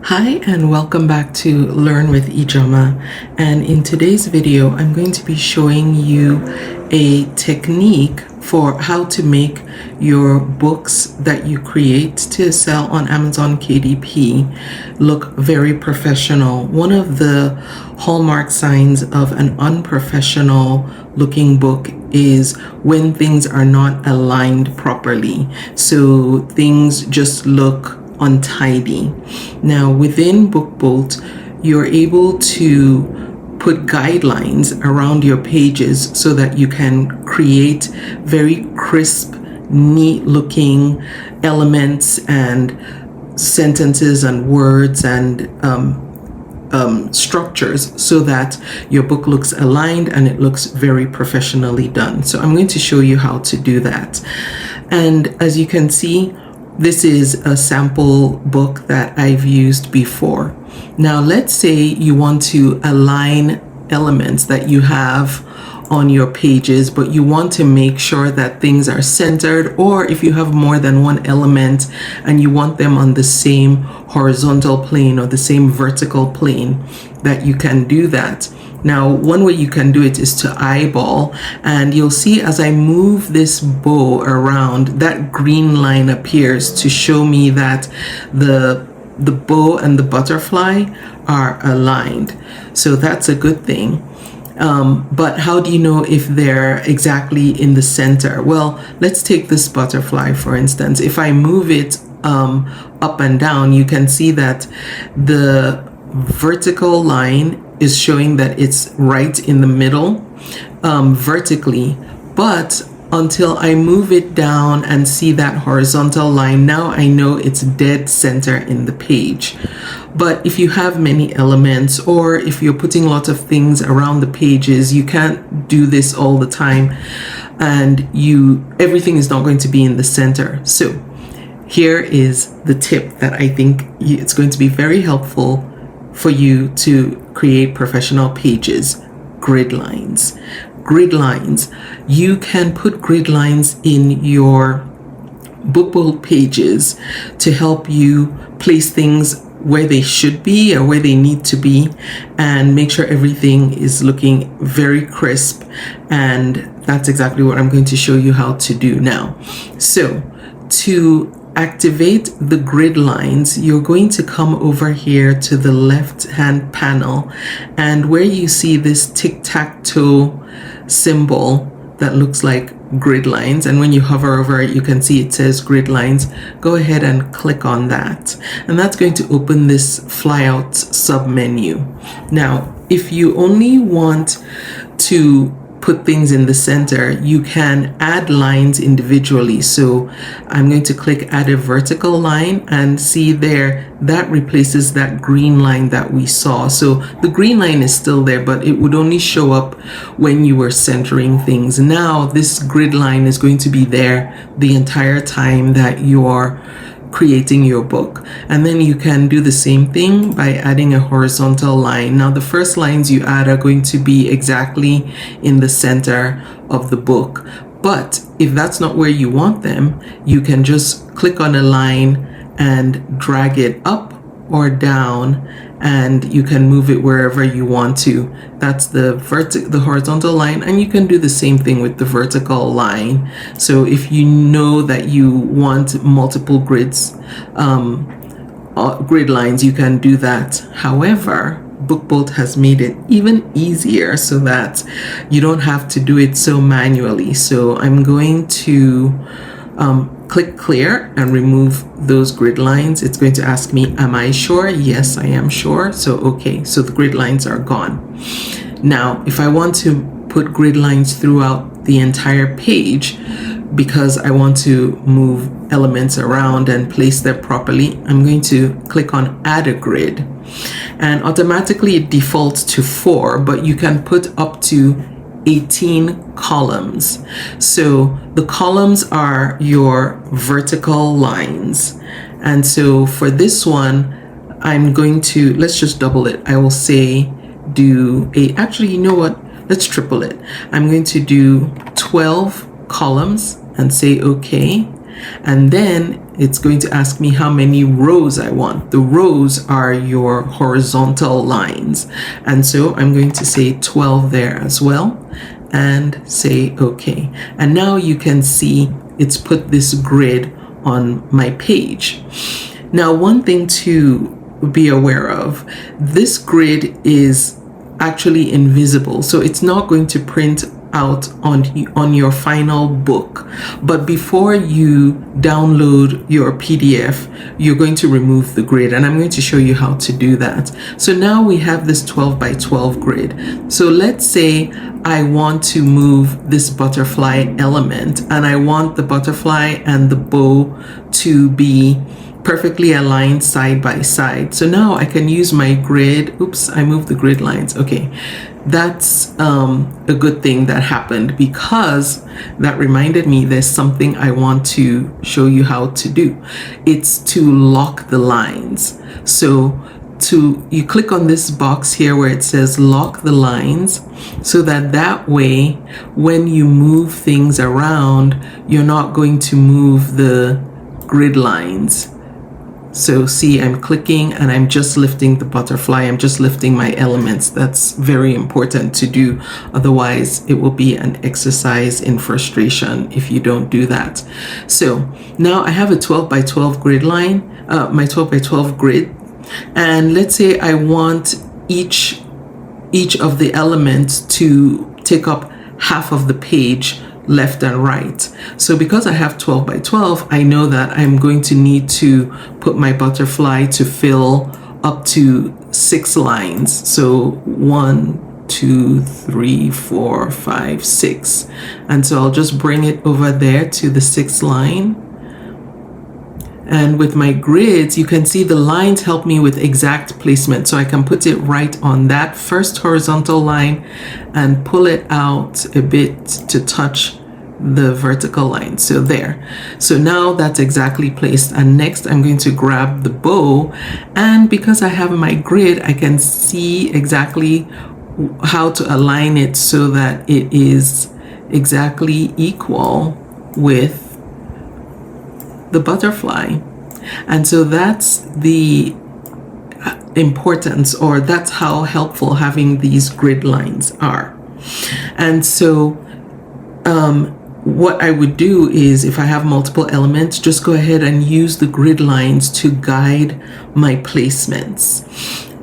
Hi and welcome back to Learn with Ijoma, and in today's video I'm going to be showing you a technique for how to make your books that you create to sell on Amazon KDP look very professional. One of the hallmark signs of an unprofessional looking book is when things are not aligned properly, so things just look untidy. Now within BookBolt, you're able to put guidelines around your pages so that you can create very crisp, neat looking elements and sentences and words and structures so that your book looks aligned and it looks very professionally done. So I'm going to show you how to do that. And as you can see, this is a sample book that I've used before. Now, let's say you want to align elements that you have on your pages, but you want to make sure that things are centered, or if you have more than one element and you want them on the same horizontal plane or the same vertical plane, that you can do that. Now, one way you can do it is to eyeball, and you'll see as I move this bow around, that green line appears to show me that the bow and the butterfly are aligned. So that's a good thing. But how do you know if they're exactly in the center? Well, let's take this butterfly, for instance. If I move it up and down, you can see that the vertical line is showing that it's right in the middle vertically, but until I move it down and see that horizontal line, now I know it's dead center in the page. But if you have many elements, or if you're putting lots of things around the pages, you can't do this all the time, and everything is not going to be in the center. So here is the tip that I think it's going to be very helpful for you to create professional pages: grid lines. Grid lines. You can put grid lines in your BookBolt pages to help you place things where they should be or where they need to be, and make sure everything is looking very crisp. And that's exactly what I'm going to show you how to do now. So to activate the grid lines, you're going to come over here to the left hand panel, and where you see this tic-tac-toe symbol that looks like grid lines, and when you hover over it, you can see it says grid lines. Go ahead and click on that, and that's going to open this flyout sub menu. Now, if you only want to put things in the center, you can add lines individually. So I'm going to click add a vertical line, and see there, that replaces that green line that we saw. So the green line is still there, but it would only show up when you were centering things. Now this grid line is going to be there the entire time that you are creating your book. And then you can do the same thing by adding a horizontal line. Now the first lines you add are going to be exactly in the center of the book, but if that's not where you want them, you can just click on a line and drag it up or down, and you can move it wherever you want to. That's the horizontal line, and you can do the same thing with the vertical line. So if you know that you want multiple grid lines, you can do that. However, BookBolt has made it even easier so that you don't have to do it so manually. So I'm going to click clear and remove those grid lines. It's going to ask me, am I sure? Yes, I am sure. So okay, so the grid lines are gone. Now, if I want to put grid lines throughout the entire page, because I want to move elements around and place them properly, I'm going to click on add a grid, and automatically it defaults to 4, but you can put up to 18 columns. So the columns are your vertical lines. And so for this one, I'm going to, let's just double it. I will say actually, you know what? Let's triple it. I'm going to do 12 columns and say okay. And then it's going to ask me how many rows I want. The rows are your horizontal lines. And so I'm going to say 12 there as well and say OK. And now you can see it's put this grid on my page. Now, one thing to be aware of, this grid is actually invisible, so it's not going to print out on your final book. But before you download your PDF, you're going to remove the grid, and I'm going to show you how to do that. So now we have this 12 by 12 grid. So let's say I want to move this butterfly element, and I want the butterfly and the bow to be perfectly aligned side by side. So now I can use my grid. Oops, I moved the grid lines. Okay, that's a good thing that happened, because that reminded me there's something I want to show you how to do. It's to lock the lines. So you click on this box here where it says lock the lines, so that way when you move things around, you're not going to move the grid lines. So see, I'm clicking and I'm just lifting the butterfly. I'm just lifting my elements. That's very important to do. Otherwise, it will be an exercise in frustration if you don't do that. So now I have a 12 by 12 grid line, my 12 by 12 grid. And let's say I want each of the elements to take up half of the page, left and right. So because I have 12 by 12, I know that I'm going to need to put my butterfly to fill up to 6 lines. So 1, 2, 3, 4, 5, 6. And so I'll just bring it over there to the 6th line. And with my grids, you can see the lines help me with exact placement. So I can put it right on that first horizontal line and pull it out a bit to touch the vertical line. So there. So now that's exactly placed. And next I'm going to grab the bow. And because I have my grid, I can see exactly how to align it so that it is exactly equal with the butterfly. And so that's the importance, or that's how helpful having these grid lines are. And so what I would do is, if I have multiple elements, just go ahead and use the grid lines to guide my placements.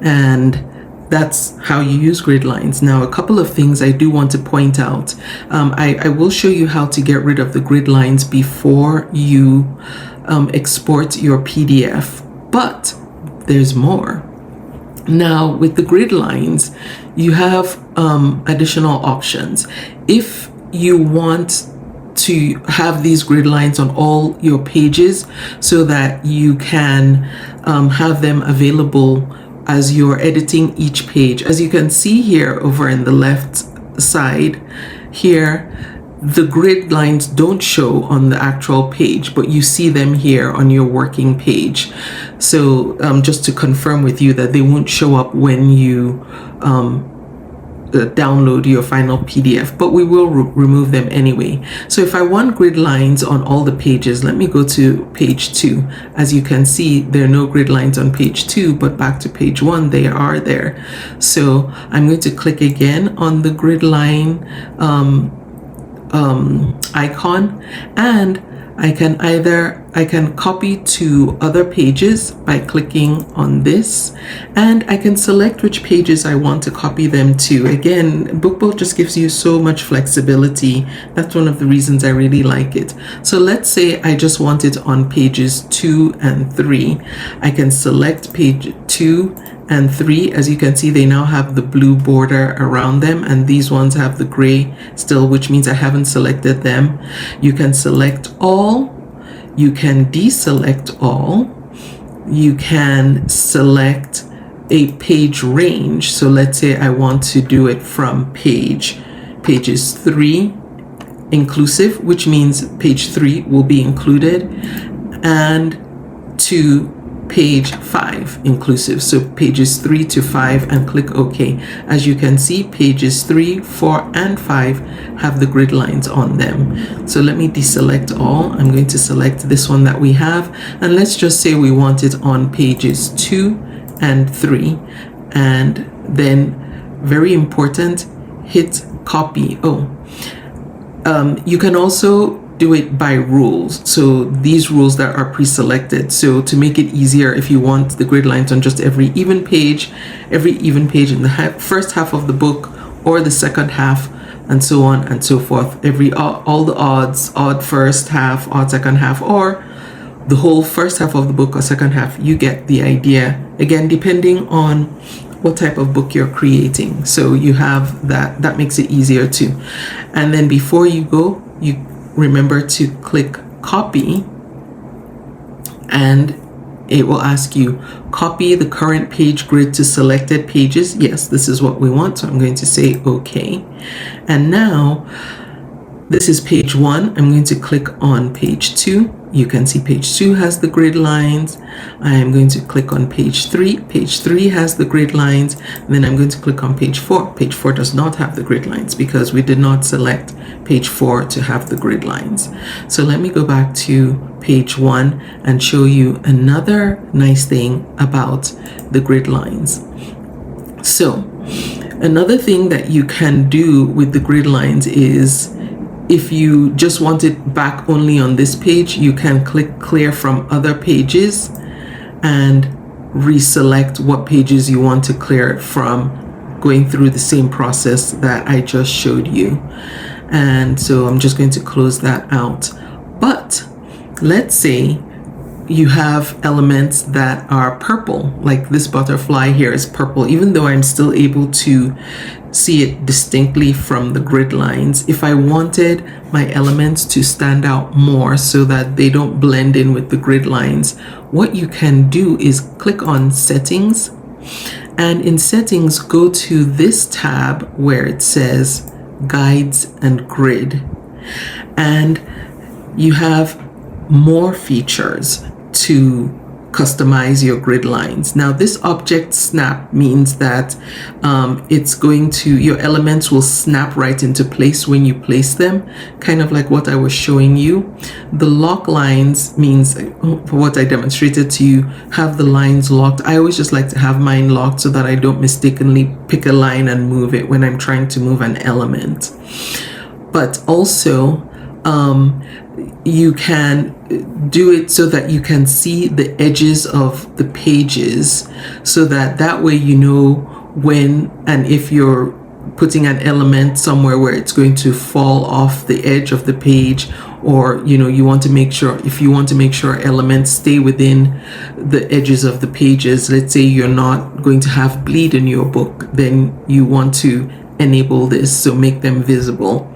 And that's how you use grid lines. Now, a couple of things I do want to point out. I will show you how to get rid of the grid lines before you export your PDF, but there's more. Now, with the grid lines, you have additional options. If you want to have these grid lines on all your pages so that you can have them available as you're editing each page. As you can see here over in the left side here, the grid lines don't show on the actual page, but you see them here on your working page. So just to confirm with you that they won't show up when you download your final PDF, but we will remove them anyway. So if I want grid lines on all the pages, let me go to page 2. As you can see, there are no grid lines on page 2, but back to page 1, they are there. So I'm going to click again on the grid line icon, and I can copy to other pages by clicking on this, and I can select which pages I want to copy them to. Again, BookBoat just gives you so much flexibility. That's one of the reasons I really like it. So let's say I just want it on pages 2 and 3. I can select page 2 and 3. As you can see, they now have the blue border around them, and these ones have the gray still, which means I haven't selected them. You can select all. You can deselect all. You can select a page range. So let's say I want to do it from pages 3 inclusive, which means page 3 will be included, and to page 5 inclusive, so pages 3 to 5, and click OK. As you can see, pages 3, 4, and 5 have the grid lines on them. So let me deselect all. I'm going to select this one that we have, and let's just say we want it on pages 2 and 3, and then, very important, hit copy. You can also do it by rules. So these rules that are pre-selected. So to make it easier, if you want the grid lines on just every even page in the first half of the book, or the second half, and so on and so forth. All the odds, odd first half, odd second half, or the whole first half of the book or second half, you get the idea. Again, depending on what type of book you're creating. So you have that makes it easier too. And then before you go, you remember to click copy, and it will ask you, copy the current page grid to selected pages. Yes, this is what we want. So I'm going to say OK. And now this is page 1. I'm going to click on page 2. You can see page 2 has the grid lines. I am going to click on page 3. Page 3 has the grid lines. And then I'm going to click on page 4. Page 4 does not have the grid lines because we did not select page 4 to have the grid lines. So let me go back to page 1 and show you another nice thing about the grid lines. So another thing that you can do with the grid lines is, if you just want it back only on this page, you can click clear from other pages and reselect what pages you want to clear it from, going through the same process that I just showed you. And so I'm just going to close that out. But let's say you have elements that are purple, like this butterfly here is purple, even though I'm still able to see it distinctly from the grid lines. If I wanted my elements to stand out more so that they don't blend in with the grid lines, what you can do is click on settings, and in settings, go to this tab where it says guides and grid, and you have more features to customize your grid lines. Now this object snap means that your elements will snap right into place when you place them, kind of like what I was showing you. The lock lines means, for what I demonstrated to you, have the lines locked. I always just like to have mine locked so that I don't mistakenly pick a line and move it when I'm trying to move an element. But also you can do it so that you can see the edges of the pages, so that way you know when and if you're putting an element somewhere where it's going to fall off the edge of the page, or you want to make sure, if you want to make sure elements stay within the edges of the pages. Let's say you're not going to have bleed in your book, then you want to enable this, so make them visible.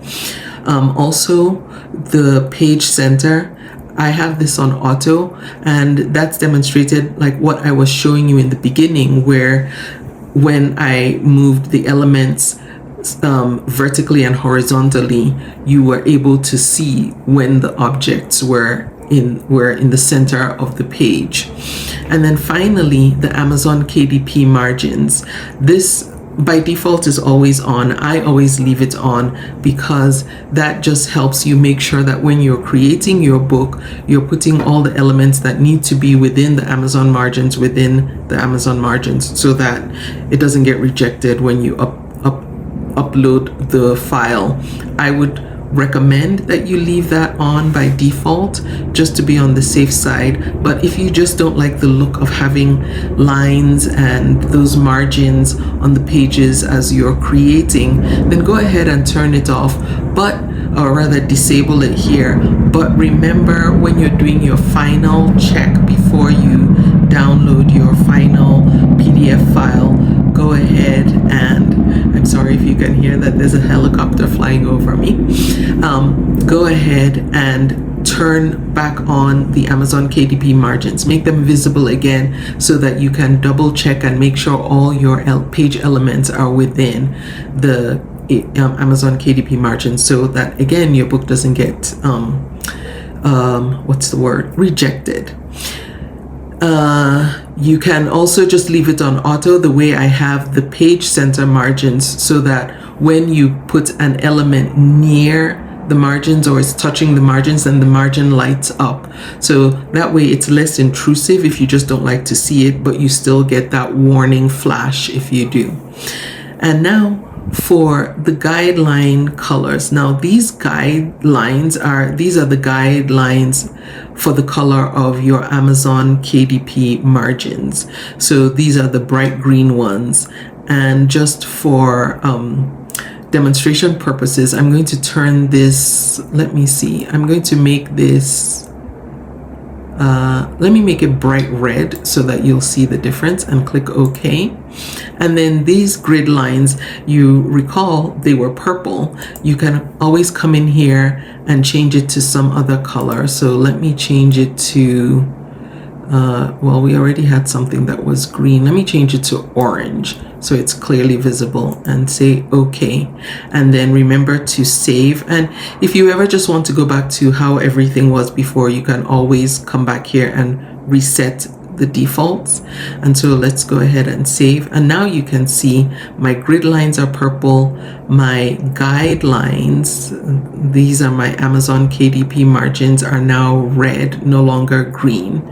Also, the page center, I have this on auto, and that's demonstrated like what I was showing you in the beginning, where when I moved the elements vertically and horizontally, you were able to see when the objects were in the center of the page. And then finally, the Amazon KDP margins. This by default is always on. I always leave it on because that just helps you make sure that when you're creating your book, you're putting all the elements that need to be within the Amazon margins within the Amazon margins, so that it doesn't get rejected when you upload the file. I would recommend that you leave that on by default, just to be on the safe side. But if you just don't like the look of having lines and those margins on the pages as you're creating, then go ahead and turn it off, or rather disable it here. But remember, when you're doing your final check before you download your final PDF file, go ahead and, I'm sorry if you can hear that, there's a helicopter flying over me. Go ahead and turn back on the Amazon KDP margins. Make them visible again so that you can double check and make sure all your page elements are within the Amazon KDP margins, so that again your book doesn't get rejected. You can also just leave it on auto the way I have the page center margins, so that when you put an element near the margins or it's touching the margins, then the margin lights up. So that way it's less intrusive if you just don't like to see it, but you still get that warning flash if you do. And now for the guideline colors. Now these are the guidelines for the color of your Amazon KDP margins. So these are the bright green ones. And just for demonstration purposes, I'm going to turn this, let me see, I'm going to make this, let me make it bright red so that you'll see the difference, and click OK. And then these grid lines, you recall they were purple. You can always come in here and change it to some other color. So let me change it to, well, we already had something that was green. Let me change it to orange so it's clearly visible, and say OK. And then remember to save. And if you ever just want to go back to how everything was before, you can always come back here and reset the defaults. And so let's go ahead and save. And now you can see my grid lines are purple, my guidelines, these are my Amazon KDP margins, are now red, no longer green.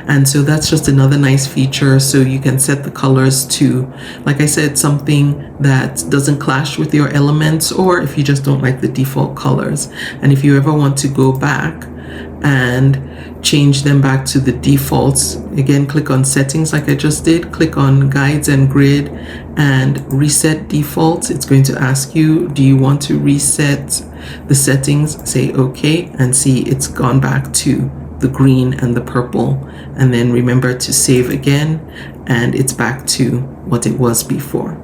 And so that's just another nice feature. So you can set the colors to, like I said, something that doesn't clash with your elements, or if you just don't like the default colors. And if you ever want to go back and change them back to the defaults, again, click on settings like I just did, click on guides and grid and reset defaults. It's going to ask you, do you want to reset the settings? Say OK, and see it's gone back to the green and the purple. And then remember to save again, and it's back to what it was before.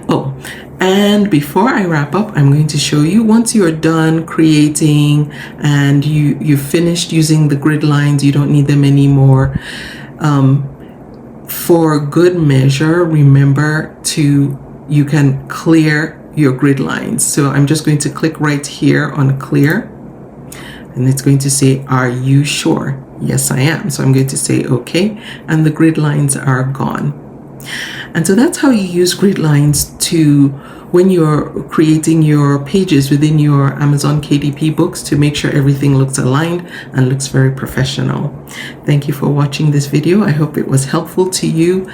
Oh, and before I wrap up, I'm going to show you, once you're done creating and you've finished using the grid lines, you don't need them anymore. For good measure, remember you can clear your grid lines. So I'm just going to click right here on clear, and it's going to say, are you sure? Yes, I am. So I'm going to say OK, and the grid lines are gone. And so that's how you use grid lines when you're creating your pages within your Amazon KDP books, to make sure everything looks aligned and looks very professional. Thank you for watching this video. I hope it was helpful to you.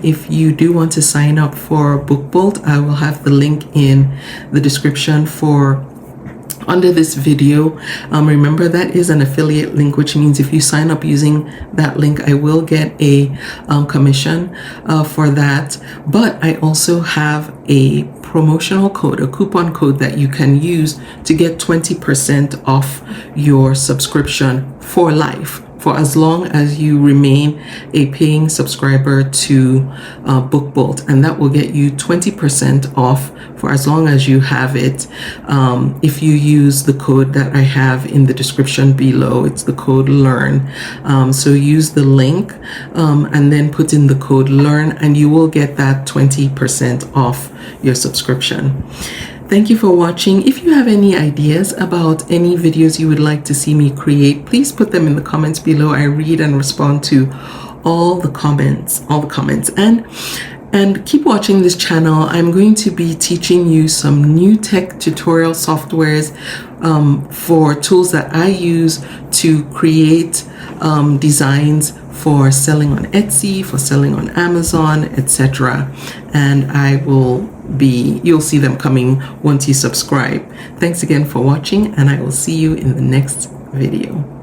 If you do want to sign up for BookBolt, I will have the link in the description under this video. Remember, that is an affiliate link, which means if you sign up using that link, I will get a commission for that. But I also have a promotional code, a coupon code that you can use to get 20% off your subscription for life, for as long as you remain a paying subscriber to BookBolt, and that will get you 20% off for as long as you have it. If you use the code that I have in the description below, it's the code LEARN. So use the link and then put in the code LEARN, and you will get that 20% off your subscription. Thank you for watching. If you have any ideas about any videos you would like to see me create, please put them in the comments below. I read and respond to all the comments. And keep watching this channel. I'm going to be teaching you some new tech tutorial softwares for tools that I use to create designs for selling on Etsy, for selling on Amazon, etc. And you'll see them coming once you subscribe. Thanks again for watching, and I will see you in the next video.